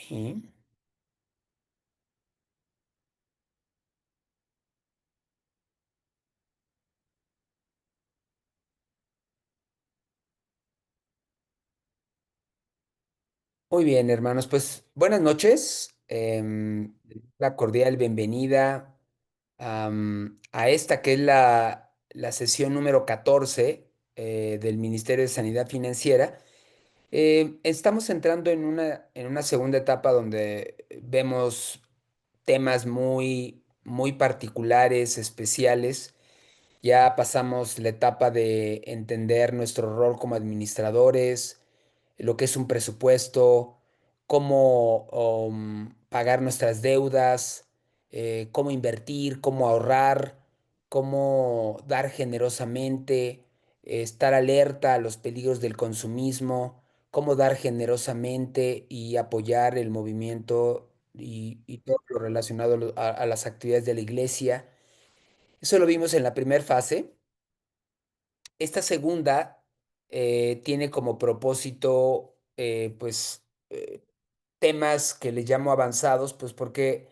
Sí. Muy bien, hermanos. Pues buenas noches. La cordial bienvenida a esta que es la sesión número 14 del Ministerio de Sanidad Financiera. Estamos entrando en una segunda etapa donde vemos temas muy particulares, especiales. Ya pasamos la etapa de entender nuestro rol como administradores, lo que es un presupuesto, cómo pagar nuestras deudas, cómo invertir, cómo ahorrar, cómo dar generosamente, estar alerta a los peligros del consumismo, cómo dar generosamente y apoyar el movimiento y todo lo relacionado a las actividades de la iglesia. Eso lo vimos en la primera fase. Esta segunda tiene como propósito, pues, temas que le llamo avanzados, pues porque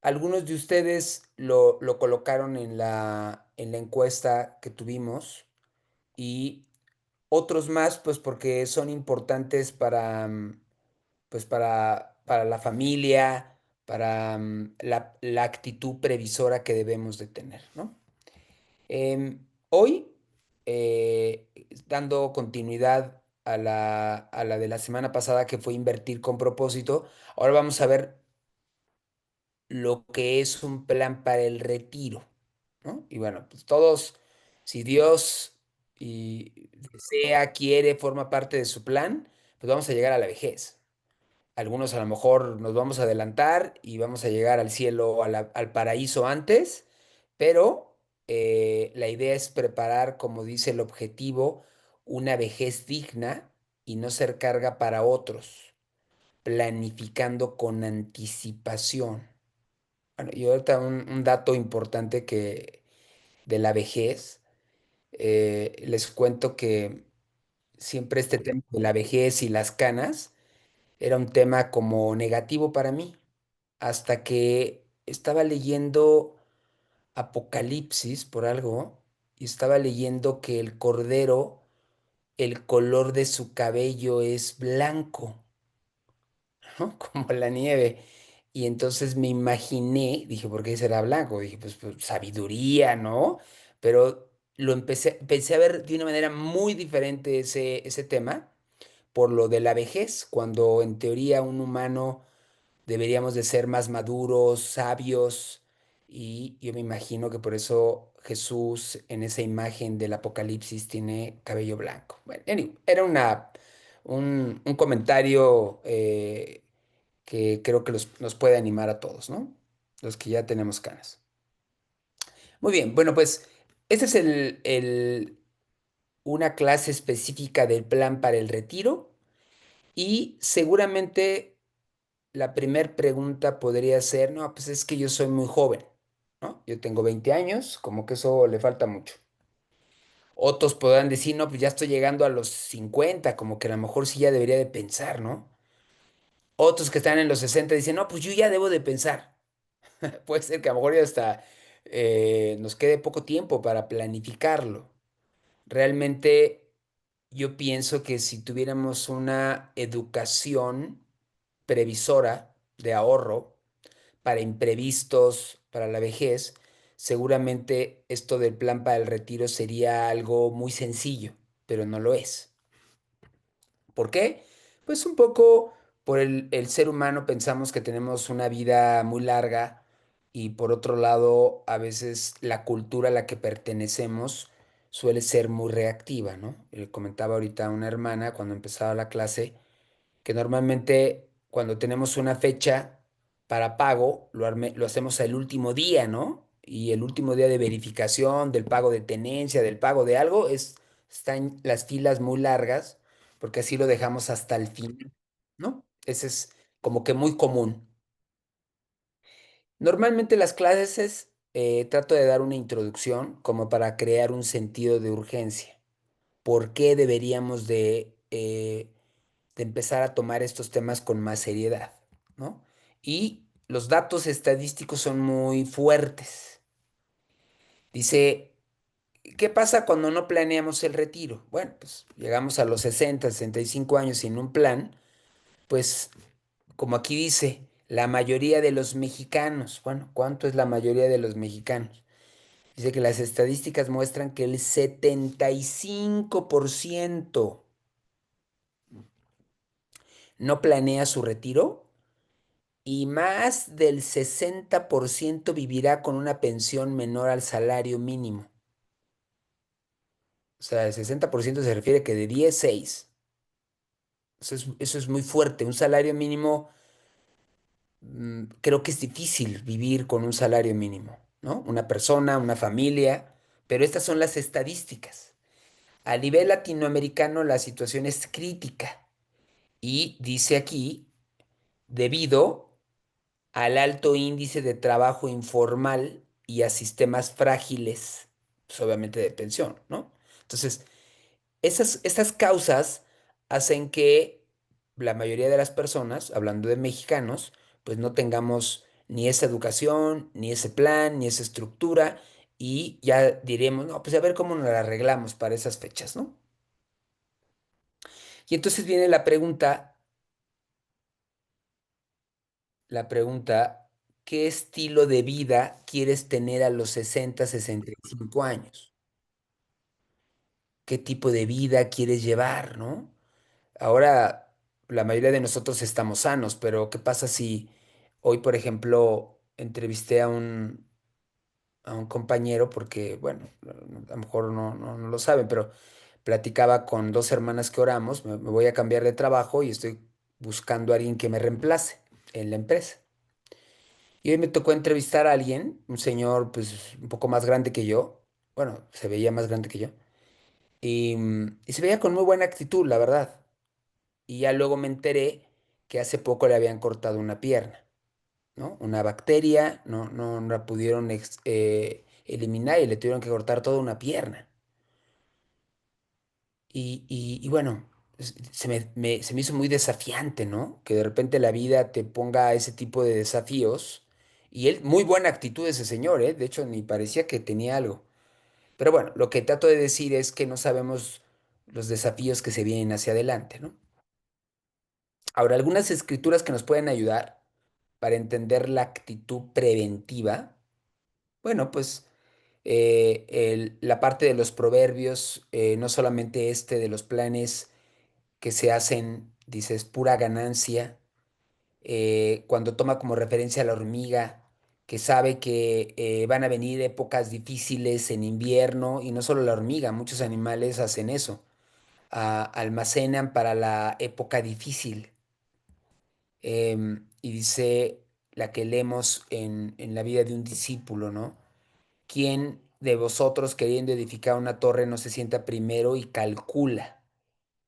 algunos de ustedes lo colocaron en la encuesta que tuvimos y otros más, pues porque son importantes para la familia, para la actitud previsora que debemos de tener, ¿no? Hoy, dando continuidad a la de la semana pasada, que fue invertir con propósito, ahora vamos a ver lo que es un plan para el retiro, ¿no? Y bueno, pues todos, si Dios desea, quiere, forma parte de su plan, pues vamos a llegar a la vejez. Algunos a lo mejor nos vamos a adelantar y vamos a llegar al cielo, al paraíso antes, pero la idea es preparar, como dice el objetivo, una vejez digna y no ser carga para otros, planificando con anticipación. Bueno, y ahorita un dato importante de la vejez, les cuento que siempre este tema de la vejez y las canas era un tema como negativo para mí, hasta que estaba leyendo Apocalipsis por algo y estaba leyendo que el cordero, el color de su cabello es blanco, ¿no? Como la nieve. Y entonces me imaginé, dije, ¿por qué será blanco? Dije, pues, sabiduría, ¿no? Pero empecé a ver de una manera muy diferente ese tema por lo de la vejez, cuando en teoría un humano deberíamos de ser más maduros, sabios, y yo me imagino que por eso Jesús en esa imagen del Apocalipsis tiene cabello blanco. Bueno, anyway, era un comentario que creo que nos puede animar a todos, ¿no? Los que ya tenemos canas. Muy bien, bueno, pues esta es una clase específica del plan para el retiro y seguramente la primera pregunta podría ser, no, pues es que yo soy muy joven, ¿no? Yo tengo 20 años, como que eso le falta mucho. Otros podrán decir, no, pues ya estoy llegando a los 50, como que a lo mejor sí ya debería de pensar, ¿no? Otros que están en los 60 dicen, no, pues yo ya debo de pensar. Puede ser que a lo mejor ya hasta nos quede poco tiempo para planificarlo. Realmente yo pienso que si tuviéramos una educación previsora de ahorro, para imprevistos, para la vejez, seguramente esto del plan para el retiro sería algo muy sencillo, pero no lo es. ¿Por qué? Pues un poco por el ser humano pensamos que tenemos una vida muy larga y por otro lado, a veces la cultura a la que pertenecemos suele ser muy reactiva, ¿no? Le comentaba ahorita a una hermana cuando empezaba la clase que normalmente cuando tenemos una fecha para pago, lo hacemos el último día, ¿no? Y el último día de verificación del pago de tenencia, del pago de algo, están las filas muy largas, porque así lo dejamos hasta el fin, ¿no? Ese es como que muy común. Normalmente las clases trato de dar una introducción como para crear un sentido de urgencia. ¿Por qué deberíamos de empezar a tomar estos temas con más seriedad? ¿no? Y los datos estadísticos son muy fuertes. Dice, ¿qué pasa cuando no planeamos el retiro? Bueno, pues llegamos a los 60, 65 años sin un plan, pues como aquí dice, la mayoría de los mexicanos, bueno, ¿cuánto es la mayoría de los mexicanos? Dice que las estadísticas muestran que el 75% no planea su retiro y más del 60% vivirá con una pensión menor al salario mínimo. O sea, el 60% se refiere que de 10 6. Eso es muy fuerte. Un salario mínimo, creo que es difícil vivir con un salario mínimo, ¿no? Una persona, una familia, pero estas son las estadísticas. A nivel latinoamericano la situación es crítica y dice aquí, debido al alto índice de trabajo informal y a sistemas frágiles, pues obviamente de pensión, ¿no? Entonces, estas causas hacen que la mayoría de las personas, hablando de mexicanos, pues no tengamos ni esa educación, ni ese plan, ni esa estructura, y ya diremos, no, pues a ver cómo nos la arreglamos para esas fechas, ¿no? Y entonces viene la pregunta, ¿qué estilo de vida quieres tener a los 60, 65 años? ¿Qué tipo de vida quieres llevar, no? Ahora, la mayoría de nosotros estamos sanos, pero ¿qué pasa si hoy, por ejemplo, entrevisté a un compañero, porque, bueno, a lo mejor no lo saben, pero platicaba con dos hermanas que oramos, me voy a cambiar de trabajo y estoy buscando a alguien que me reemplace en la empresa. Y hoy me tocó entrevistar a alguien, un señor pues un poco más grande que yo, bueno, se veía más grande que yo, y se veía con muy buena actitud, la verdad. Y ya luego me enteré que hace poco le habían cortado una pierna, ¿no? Una bacteria, no la pudieron eliminar y le tuvieron que cortar toda una pierna. Y bueno, se me hizo muy desafiante, ¿no? Que de repente la vida te ponga ese tipo de desafíos. Y él, muy buena actitud ese señor, ¿eh? De hecho, ni parecía que tenía algo. Pero bueno, lo que trato de decir es que no sabemos los desafíos que se vienen hacia adelante, ¿no? Ahora, algunas escrituras que nos pueden ayudar para entender la actitud preventiva. Bueno, pues la parte de los proverbios, no solamente este de los planes que se hacen, dices, pura ganancia, cuando toma como referencia a la hormiga, que sabe que van a venir épocas difíciles en invierno, y no solo la hormiga, muchos animales hacen eso, almacenan para la época difícil. Y dice la que leemos en la vida de un discípulo, ¿no? ¿Quién de vosotros queriendo edificar una torre no se sienta primero y calcula?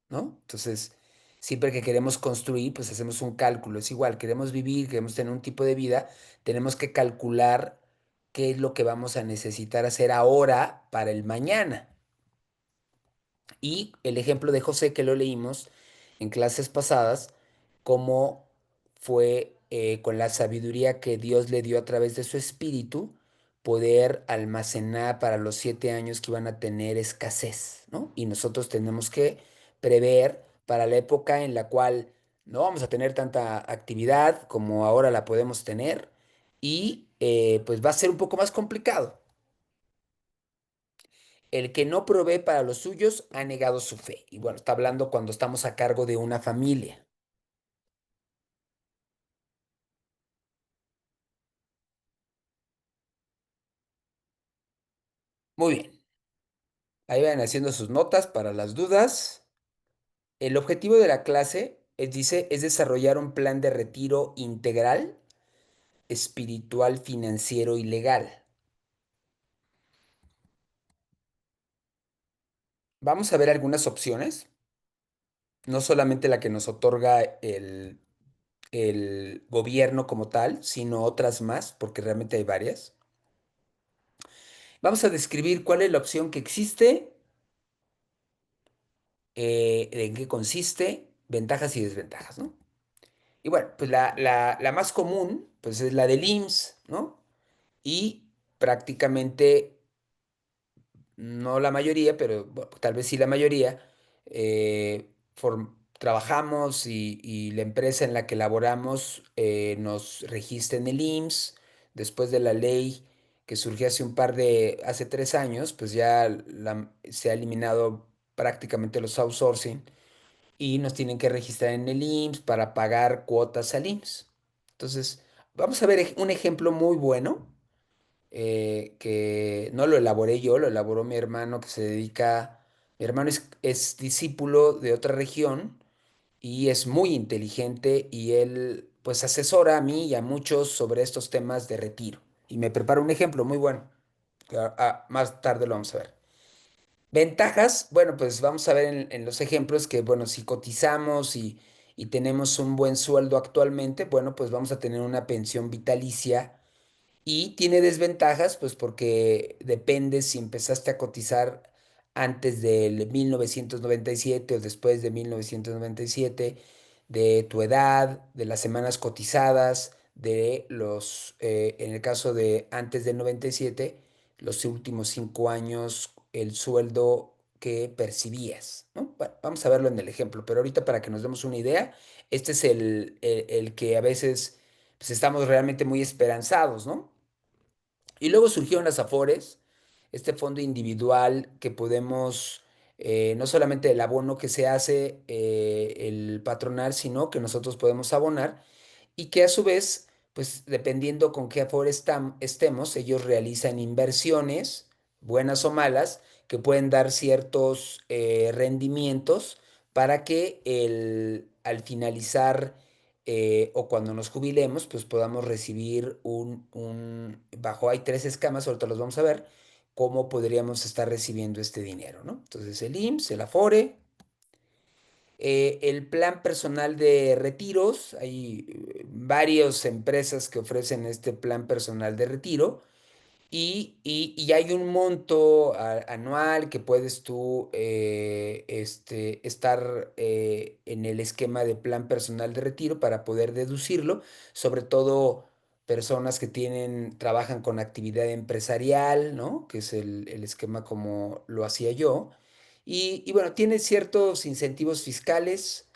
¿No? Entonces, siempre que queremos construir, pues hacemos un cálculo. Es igual, queremos vivir, queremos tener un tipo de vida, tenemos que calcular qué es lo que vamos a necesitar hacer ahora para el mañana. Y el ejemplo de José que lo leímos en clases pasadas, cómo fue con la sabiduría que Dios le dio a través de su espíritu, poder almacenar para los 7 años que iban a tener escasez, ¿no? Y nosotros tenemos que prever para la época en la cual no vamos a tener tanta actividad como ahora la podemos tener y pues va a ser un poco más complicado. El que no provee para los suyos ha negado su fe. Y bueno, está hablando cuando estamos a cargo de una familia. Muy bien. Ahí van haciendo sus notas para las dudas. El objetivo de la clase, dice, es desarrollar un plan de retiro integral, espiritual, financiero y legal. Vamos a ver algunas opciones, no solamente la que nos otorga el gobierno como tal, sino otras más, porque realmente hay varias. Vamos a describir cuál es la opción que existe, en qué consiste, ventajas y desventajas, ¿no? Y bueno, pues la más común, pues es la del IMSS, ¿no? Y prácticamente, no la mayoría, pero bueno, tal vez sí la mayoría, trabajamos y la empresa en la que laboramos nos registra en el IMSS. Después de la ley que surgió hace 3 años, pues ya se ha eliminado prácticamente los outsourcing y nos tienen que registrar en el IMSS para pagar cuotas al IMSS. Entonces, vamos a ver un ejemplo muy bueno que no lo elaboré yo, lo elaboró mi hermano que se dedica, mi hermano es discípulo de otra región y es muy inteligente y él pues asesora a mí y a muchos sobre estos temas de retiro. Y me prepara un ejemplo muy bueno, que más tarde lo vamos a ver. Ventajas, bueno, pues vamos a ver en los ejemplos que, bueno, si cotizamos y tenemos un buen sueldo actualmente, bueno, pues vamos a tener una pensión vitalicia y tiene desventajas, pues porque depende si empezaste a cotizar antes del 1997 o después de 1997, de tu edad, de las semanas cotizadas, en el caso de antes del 97, los últimos 5 años, el sueldo que percibías, ¿no? Bueno, vamos a verlo en el ejemplo, pero ahorita para que nos demos una idea, este es el que a veces pues, estamos realmente muy esperanzados, ¿no? Y luego surgieron las Afores, este fondo individual que podemos, no solamente el abono que se hace, el patronal, sino que nosotros podemos abonar y que a su vez, pues dependiendo con qué Afore estemos, ellos realizan inversiones, buenas o malas, que pueden dar ciertos rendimientos para que al finalizar o cuando nos jubilemos, pues podamos recibir bajo hay 3 esquemas, ahorita los vamos a ver, cómo podríamos estar recibiendo este dinero, ¿no? Entonces el IMSS, el Afore, el plan personal de retiros, hay varias empresas que ofrecen este plan personal de retiro y hay un monto anual que puedes tú estar en el esquema de plan personal de retiro para poder deducirlo, sobre todo personas que trabajan con actividad empresarial, ¿no? Que es el esquema como lo hacía yo. Y bueno, tiene ciertos incentivos fiscales.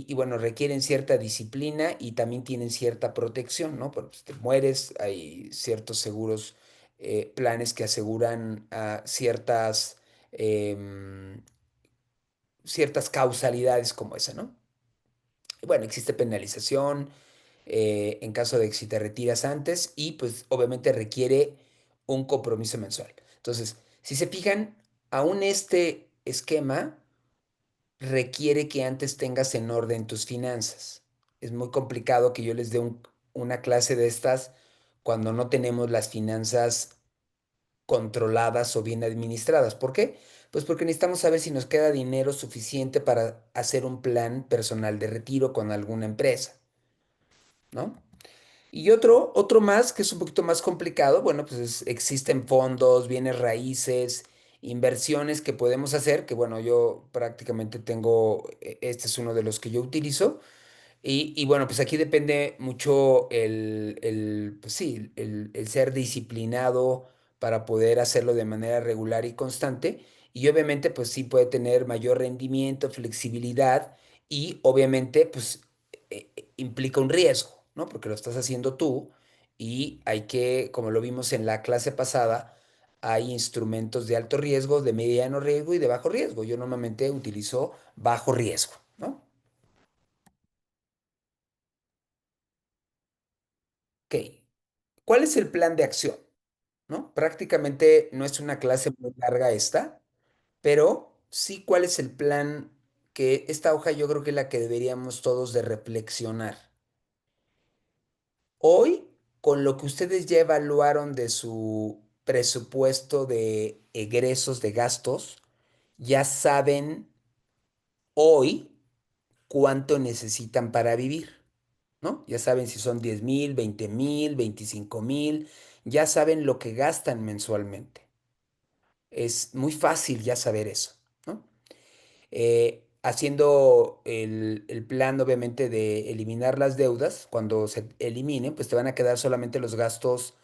Bueno, requieren cierta disciplina y también tienen cierta protección, ¿no? Porque si te mueres, hay ciertos seguros, planes que aseguran ciertas causalidades como esa, ¿no? Bueno, existe penalización en caso de que si te retiras antes y pues obviamente requiere un compromiso mensual. Entonces, si se fijan, aún este esquema requiere que antes tengas en orden tus finanzas. Es muy complicado que yo les dé una clase de estas cuando no tenemos las finanzas controladas o bien administradas. ¿Por qué? Pues porque necesitamos saber si nos queda dinero suficiente para hacer un plan personal de retiro con alguna empresa, ¿no? Y otro más, que es un poquito más complicado, bueno, pues existen fondos, bienes raíces, inversiones que podemos hacer, que bueno, yo prácticamente este es uno de los que yo utilizo, bueno, pues aquí depende mucho pues sí, el ser disciplinado para poder hacerlo de manera regular y constante. Y obviamente, pues sí puede tener mayor rendimiento, flexibilidad y obviamente, pues implica un riesgo, ¿no? Porque lo estás haciendo tú y como lo vimos en la clase pasada, hay instrumentos de alto riesgo, de mediano riesgo y de bajo riesgo. Yo normalmente utilizo bajo riesgo, ¿no? Ok. ¿Cuál es el plan de acción? ¿No? Prácticamente no es una clase muy larga esta, pero sí cuál es el plan que esta hoja yo creo que es la que deberíamos todos de reflexionar. Hoy, con lo que ustedes ya evaluaron de su presupuesto de egresos de gastos, ya saben hoy cuánto necesitan para vivir, ¿no? Ya saben si son 10,000, 20,000, 25,000, ya saben lo que gastan mensualmente. Es muy fácil ya saber eso, ¿no? haciendo el plan, obviamente, de eliminar las deudas, cuando se eliminen, pues te van a quedar solamente los gastos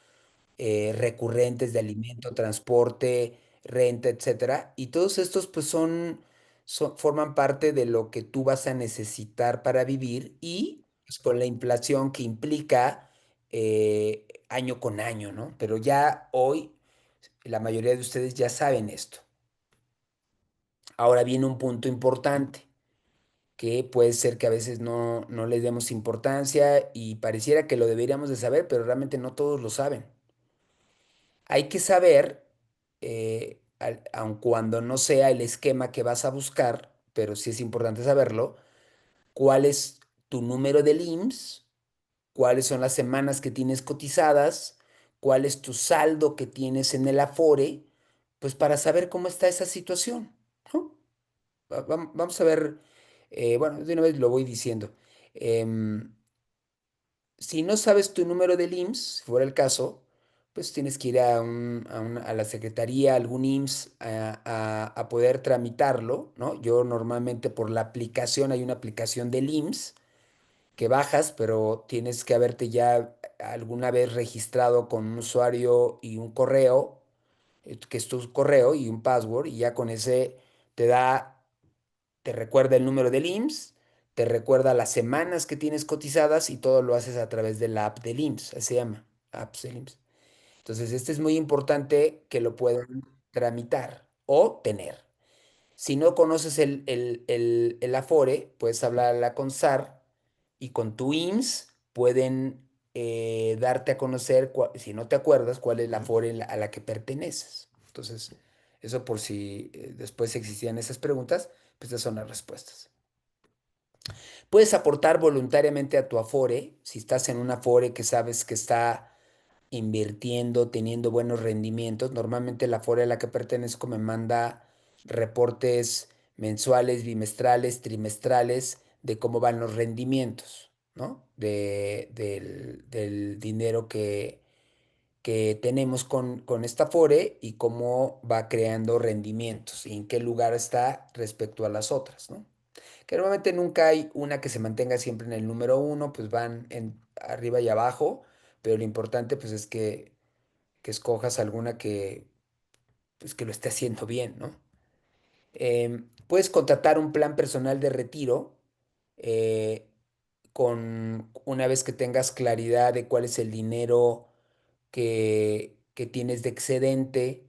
recurrentes de alimento, transporte, renta, etcétera. Y todos estos, pues forman parte de lo que tú vas a necesitar para vivir y pues, con la inflación que implica año con año, ¿no? Pero ya hoy la mayoría de ustedes ya saben esto. Ahora viene un punto importante que puede ser que a veces no les demos importancia y pareciera que lo deberíamos de saber, pero realmente no todos lo saben. Hay que saber, aun cuando no sea el esquema que vas a buscar, pero sí es importante saberlo, cuál es tu número del IMSS, cuáles son las semanas que tienes cotizadas, cuál es tu saldo que tienes en el Afore, pues para saber cómo está esa situación, ¿no? Vamos a ver, bueno, de una vez lo voy diciendo. Em, si no sabes tu número del IMSS, si fuera el caso, pues tienes que ir a la secretaría, a algún IMSS, a poder tramitarlo, ¿no? Yo normalmente por la aplicación, hay una aplicación del IMSS que bajas, pero tienes que haberte ya alguna vez registrado con un usuario y un correo, que es tu correo y un password, y ya con ese te da, te recuerda el número del IMSS, te recuerda las semanas que tienes cotizadas y todo lo haces a través de la app del IMSS, así se llama, apps del IMSS. Entonces, este es muy importante que lo puedan tramitar o tener. Si no conoces el Afore, puedes hablar a la CONSAR y con tu IMSS pueden darte a conocer, si no te acuerdas, cuál es la Afore a la que perteneces. Entonces, eso por si después existían esas preguntas, pues estas son las respuestas. Puedes aportar voluntariamente a tu Afore, si estás en un Afore que sabes que está invirtiendo, teniendo buenos rendimientos. Normalmente la Afore a la que pertenezco me manda reportes mensuales, bimestrales, trimestrales de cómo van los rendimientos, ¿no? Del dinero que tenemos con esta Afore y cómo va creando rendimientos y en qué lugar está respecto a las otras, ¿no? Que normalmente nunca hay una que se mantenga siempre en el número uno, pues van arriba y abajo, pero lo importante pues es que escojas alguna pues, que lo esté haciendo bien, ¿no? Puedes contratar un plan personal de retiro eh, una vez que tengas claridad de cuál es el dinero que tienes de excedente,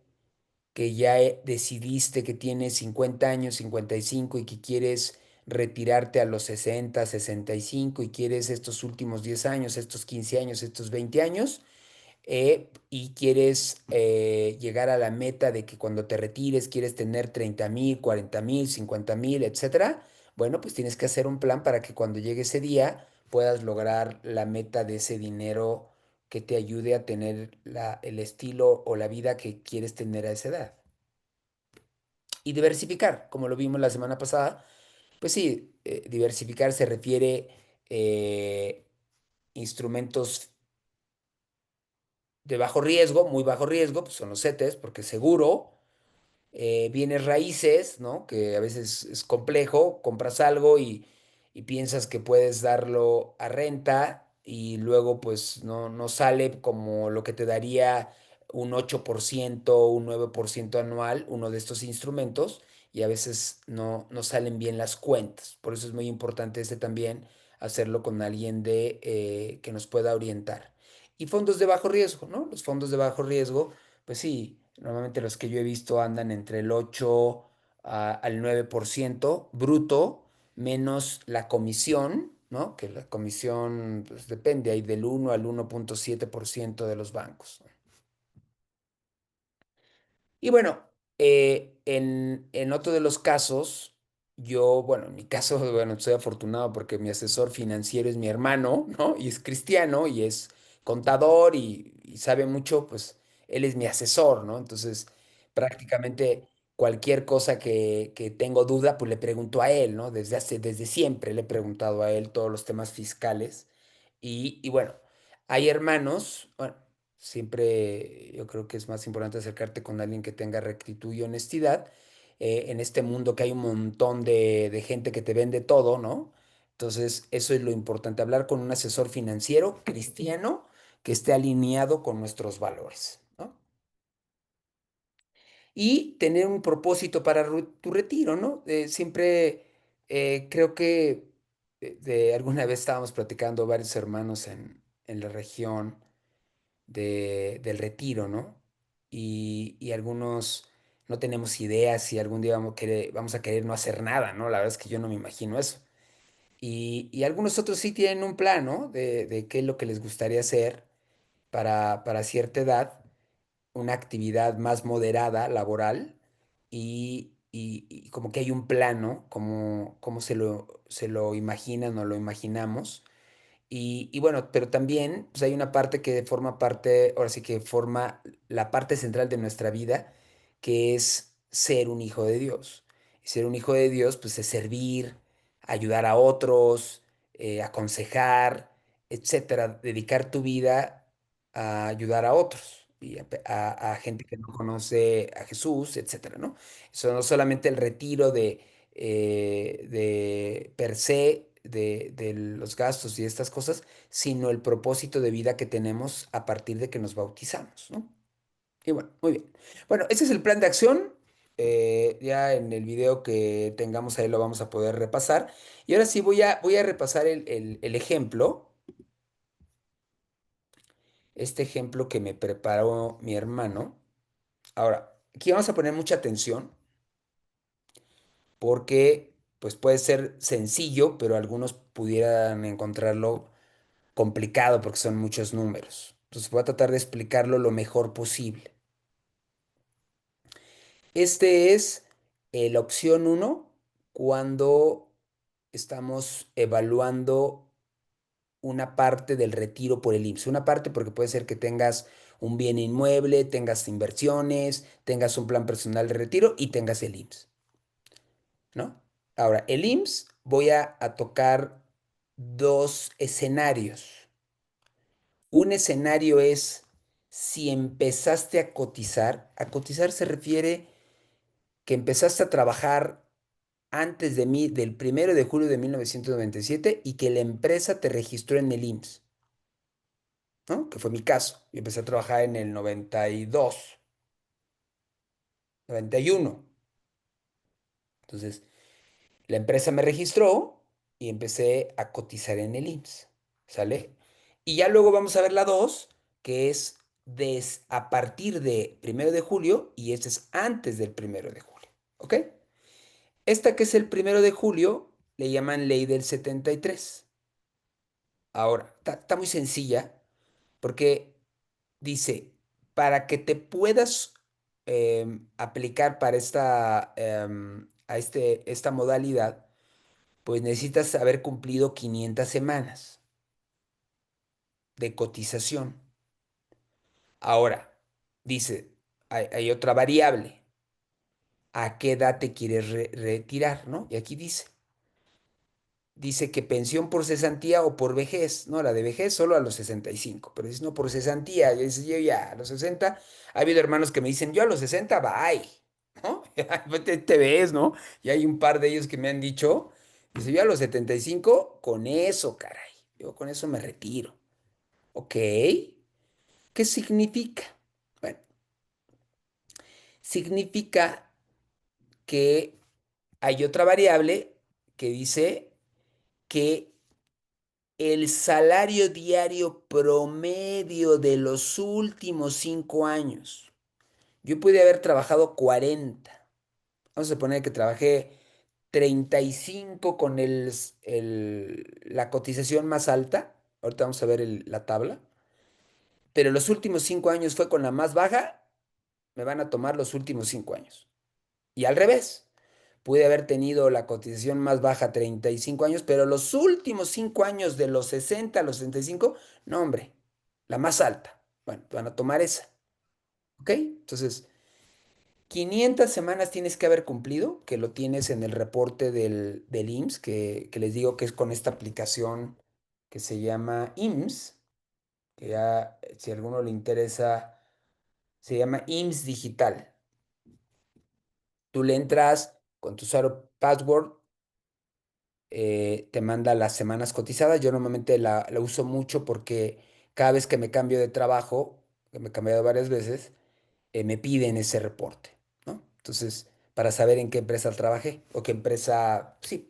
que ya decidiste que tienes 50 años, 55 y que quieres retirarte a los 60, 65 y quieres estos últimos 10 años, estos 15 años, estos 20 años, y quieres llegar a la meta de que cuando te retires quieres tener 30,000, 40,000, 50,000, etcétera, bueno, pues tienes que hacer un plan para que cuando llegue ese día puedas lograr la meta de ese dinero que te ayude a tener el estilo o la vida que quieres tener a esa edad. Y diversificar, como lo vimos la semana pasada, pues sí, diversificar se refiere eh, instrumentos de bajo riesgo, muy bajo riesgo, pues son los CETES, porque es seguro, bienes raíces, ¿no? Que a veces es complejo, compras algo y piensas que puedes darlo a renta y luego pues no sale como lo que te daría un 8%, un 9% anual, uno de estos instrumentos, y a veces no salen bien las cuentas. Por eso es muy importante este también hacerlo con alguien que nos pueda orientar. Y fondos de bajo riesgo, ¿no? Los fondos de bajo riesgo, pues sí, normalmente los que yo he visto andan entre el 8 al 9% bruto, menos la comisión, ¿no? Que la comisión pues, depende, hay del 1 al 1,7% de los bancos. Y bueno, en otro de los casos, yo, bueno, en mi caso, bueno, soy afortunado porque mi asesor financiero es mi hermano, ¿no? Y es cristiano y es contador y sabe mucho, pues él es mi asesor, ¿no? Entonces, prácticamente cualquier cosa que tengo duda, pues le pregunto a él, ¿no? Desde siempre le he preguntado a él todos los temas fiscales. Y bueno, hay hermanos, bueno, siempre yo creo que es más importante acercarte con alguien que tenga rectitud y honestidad. en este mundo que hay un montón de gente que te vende todo, ¿no? Entonces, eso es lo importante, hablar con un asesor financiero cristiano que esté alineado con nuestros valores, ¿no? Y tener un propósito para tu retiro, ¿no? Siempre creo que alguna vez estábamos platicando varios hermanos en la región del retiro, ¿no? Y algunos no tenemos idea si algún día vamos a querer no hacer nada, ¿no? La verdad es que yo no me imagino eso. Y algunos otros sí tienen un plan, ¿no? De qué es lo que les gustaría hacer para cierta edad, una actividad más moderada, laboral, y como que hay un plano, como se lo imaginan o lo imaginamos. Y bueno, pero también pues hay una parte que forma parte, ahora sí que forma la parte central de nuestra vida, que es ser un hijo de Dios. Y ser un hijo de Dios, pues es servir, ayudar a otros, aconsejar, etcétera. Dedicar tu vida a ayudar a otros y a gente que no conoce a Jesús, etcétera, ¿no? Eso no solamente el retiro de per se de los gastos y estas cosas, sino el propósito de vida que tenemos a partir de que nos bautizamos, ¿no? Y bueno, muy bien. Bueno, ese es el plan de acción. Ya en el video que tengamos ahí lo vamos a poder repasar. Y ahora sí voy a repasar el ejemplo, este ejemplo que me preparó mi hermano. Ahora, aquí vamos a poner mucha atención porque pues puede ser sencillo, pero algunos pudieran encontrarlo complicado porque son muchos números. Entonces voy a tratar de explicarlo lo mejor posible. Este es la opción uno cuando estamos evaluando una parte del retiro por el IMSS. Una parte porque puede ser que tengas un bien inmueble, tengas inversiones, tengas un plan personal de retiro y tengas el IMSS, ¿no? Ahora, el IMSS voy a tocar dos escenarios. Un escenario es si empezaste a cotizar se refiere que empezaste a trabajar antes del 1 de julio de 1997 y que la empresa te registró en el IMSS, ¿no? Que fue mi caso. Yo empecé a trabajar en el 92, 91. Entonces, la empresa me registró y empecé a cotizar en el IMSS, ¿sale? Y ya luego vamos a ver la 2, que es a partir de 1 de julio y este es antes del 1 de julio, ¿ok? Esta que es el 1 de julio le llaman ley del 73. Ahora, está muy sencilla porque dice, para que te puedas aplicar para esta modalidad, pues necesitas haber cumplido 500 semanas de cotización. Ahora, dice, hay otra variable. ¿A qué edad te quieres retirar, no? Y aquí dice que pensión por cesantía o por vejez, ¿no? La de vejez solo a los 65, pero dice no por cesantía. Y dice yo ya a los 60. Ha habido hermanos que me dicen, yo a los 60, bye, ¿no? Ya te ves, ¿no? Y hay un par de ellos que me han dicho, dice yo a los 75, con eso, caray. Yo con eso me retiro. ¿Ok? ¿Qué significa? Bueno, significa que hay otra variable que dice que el salario diario promedio de los últimos 5 años. Yo pude haber trabajado 40. Vamos a suponer que trabajé 35 con la cotización más alta. Ahorita vamos a ver la tabla. Pero los últimos 5 años fue con la más baja. Me van a tomar los últimos 5 años. Y al revés. Pude haber tenido la cotización más baja 35 años, pero los últimos 5 años de los 60 a los 65, no, hombre, la más alta. Bueno, van a tomar esa. ¿Ok? Entonces, 500 semanas tienes que haber cumplido, que lo tienes en el reporte del IMSS, que les digo que es con esta aplicación que se llama IMSS, que ya, si a alguno le interesa, se llama IMSS Digital. Tú le entras con tu usuario password, te manda las semanas cotizadas. Yo normalmente la uso mucho porque cada vez que me cambio de trabajo, que me he cambiado varias veces, me piden ese reporte, ¿no? Entonces, para saber en qué empresa trabajé o qué empresa, sí,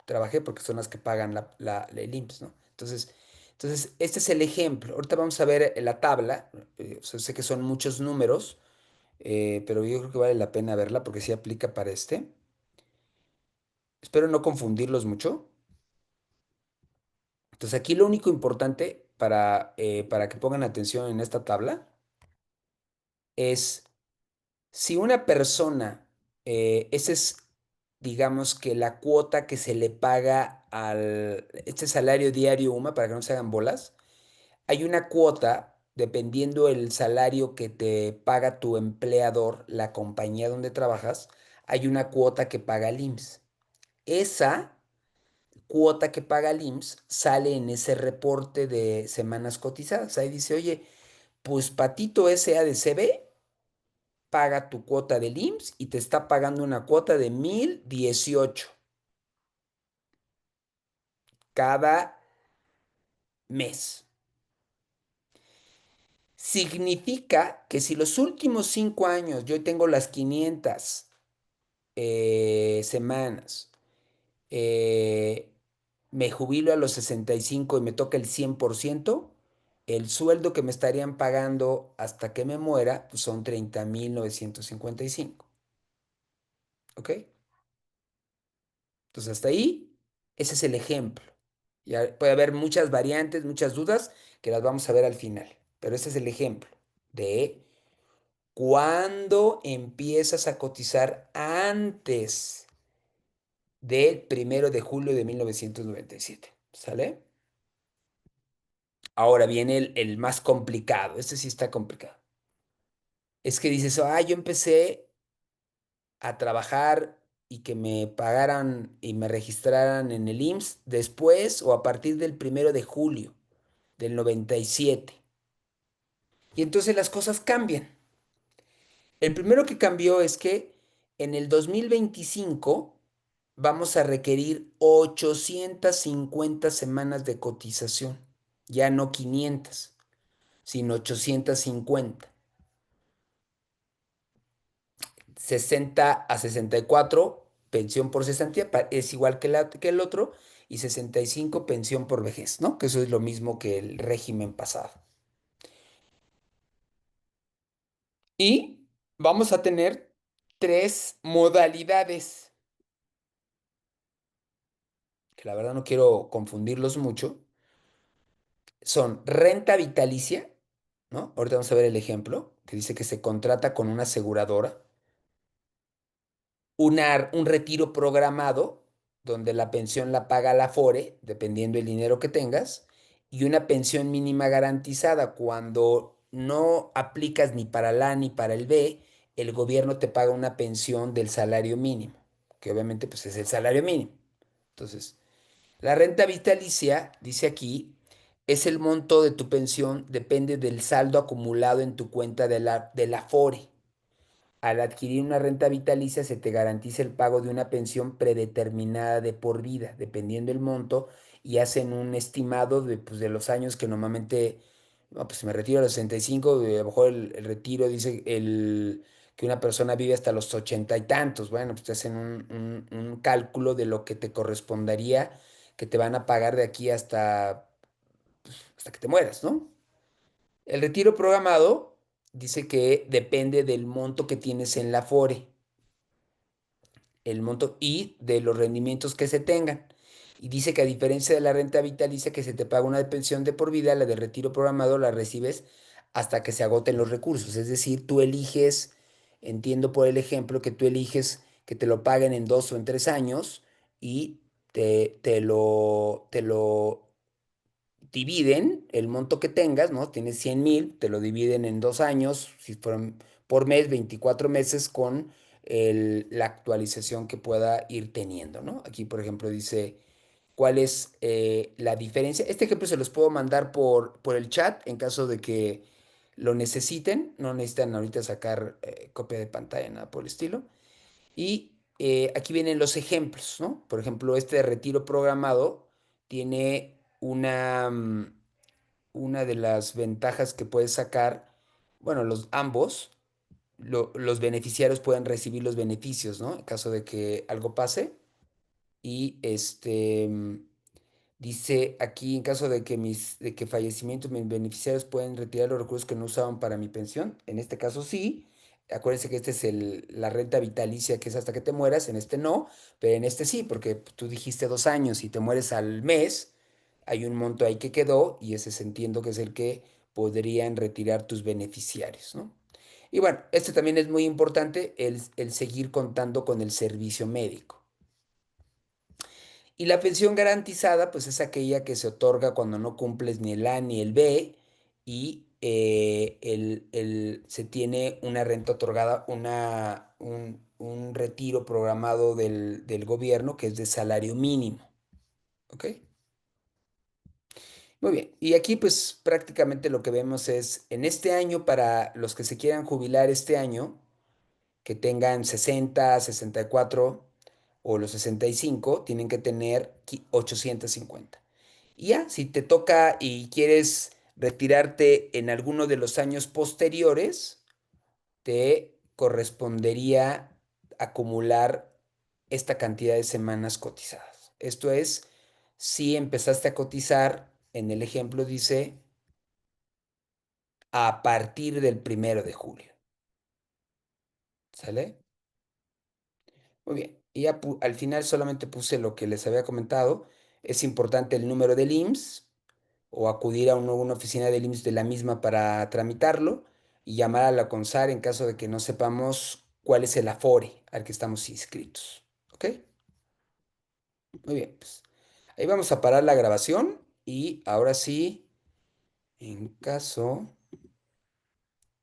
trabajé porque son las que pagan el IMSS, ¿no? Entonces, este es el ejemplo. Ahorita vamos a ver la tabla. O sea, sé que son muchos números, pero yo creo que vale la pena verla porque sí aplica para este. Espero no confundirlos mucho. Entonces, aquí lo único importante para que pongan atención en esta tabla es si una persona, esa es, digamos que la cuota que se le paga este salario diario UMA, para que no se hagan bolas, hay una cuota, dependiendo el salario que te paga tu empleador, la compañía donde trabajas, hay una cuota que paga el IMSS. Esa cuota que paga el IMSS sale en ese reporte de semanas cotizadas. Ahí dice, oye, pues Patito SADCB paga tu cuota del IMSS y te está pagando una cuota de 1,018 cada mes. Significa que si los últimos 5 años yo tengo las 500 semanas, eh, me jubilo a los 65 y me toca el 100%, el sueldo que me estarían pagando hasta que me muera pues son 30,955. ¿Ok? Entonces, hasta ahí, ese es el ejemplo. Ya puede haber muchas variantes, muchas dudas, que las vamos a ver al final. Pero ese es el ejemplo de cuándo empiezas a cotizar antes del 1 de julio de 1997. ¿Sale? Ahora viene el más complicado. Este sí está complicado. Es que dices, yo empecé a trabajar y que me pagaran y me registraran en el IMSS después o a partir del 1 de julio del 97. Y entonces las cosas cambian. El primero que cambió es que en el 2025 vamos a requerir 850 semanas de cotización. Ya no 500, sino 850. 60 a 64 pensión por cesantía, es igual que el otro, y 65 pensión por vejez, ¿no? Que eso es lo mismo que el régimen pasado. Y vamos a tener tres modalidades, que la verdad no quiero confundirlos mucho. Son renta vitalicia, ¿no? Ahorita vamos a ver el ejemplo, que dice que se contrata con una aseguradora. Un retiro programado, donde la pensión la paga la Afore, dependiendo del dinero que tengas, y una pensión mínima garantizada. Cuando no aplicas ni para el A ni para el B, el gobierno te paga una pensión del salario mínimo, que obviamente pues es el salario mínimo. Entonces, la renta vitalicia, dice aquí, es el monto de tu pensión, depende del saldo acumulado en tu cuenta de la Afore. Al adquirir una renta vitalicia se te garantiza el pago de una pensión predeterminada de por vida, dependiendo el monto, y hacen un estimado de los años que normalmente, no, pues me retiro a los 65, a lo mejor el retiro dice que una persona vive hasta los 80 y tantos. Bueno, pues te hacen un cálculo de lo que te correspondería, que te van a pagar de aquí hasta que te mueras, ¿no? El retiro programado dice que depende del monto que tienes en la Afore, el monto y de los rendimientos que se tengan. Y dice que a diferencia de la renta vitalicia que se te paga una pensión de por vida, la de retiro programado la recibes hasta que se agoten los recursos. Es decir, tú eliges, entiendo por el ejemplo, que tú eliges que te lo paguen en 2 o en 3 años y te lo dividen el monto que tengas, ¿no? Tienes 100,000, te lo dividen en 2 años, si fueron por mes, 24 meses con la actualización que pueda ir teniendo, ¿no? Aquí, por ejemplo, dice cuál es la diferencia. Este ejemplo se los puedo mandar por el chat en caso de que lo necesiten. No necesitan ahorita sacar copia de pantalla, nada por el estilo. Y aquí vienen los ejemplos, ¿no? Por ejemplo, este de retiro programado tiene una de las ventajas que puedes sacar, bueno, ambos, los beneficiarios pueden recibir los beneficios, ¿no? En caso de que algo pase. Y dice aquí, en caso de que de que fallecimiento, mis beneficiarios pueden retirar los recursos que no usaban para mi pensión. En este caso sí. Acuérdense que este es la renta vitalicia que es hasta que te mueras. En este no, pero en este sí, porque tú dijiste 2 años y te mueres al mes. Hay un monto ahí que quedó y ese se entiendo que es el que podrían retirar tus beneficiarios, ¿no? Y bueno, este también es muy importante, el seguir contando con el servicio médico. Y la pensión garantizada, pues es aquella que se otorga cuando no cumples ni el A ni el B y se tiene una renta otorgada, un retiro programado del gobierno que es de salario mínimo. ¿Ok? Muy bien. Y aquí pues prácticamente lo que vemos es en este año para los que se quieran jubilar este año, que tengan 60, 64 o los 65 tienen que tener 850. Y ya, si te toca y quieres retirarte en alguno de los años posteriores, te correspondería acumular esta cantidad de semanas cotizadas. Esto es, si empezaste a cotizar, en el ejemplo dice, a partir del 1 de julio. ¿Sale? Muy bien. Y ya al final solamente puse lo que les había comentado. Es importante el número del IMSS o acudir a una oficina del IMSS de la misma para tramitarlo y llamar a la CONSAR en caso de que no sepamos cuál es el Afore al que estamos inscritos. ¿Ok? Muy bien, pues ahí vamos a parar la grabación y ahora sí, en caso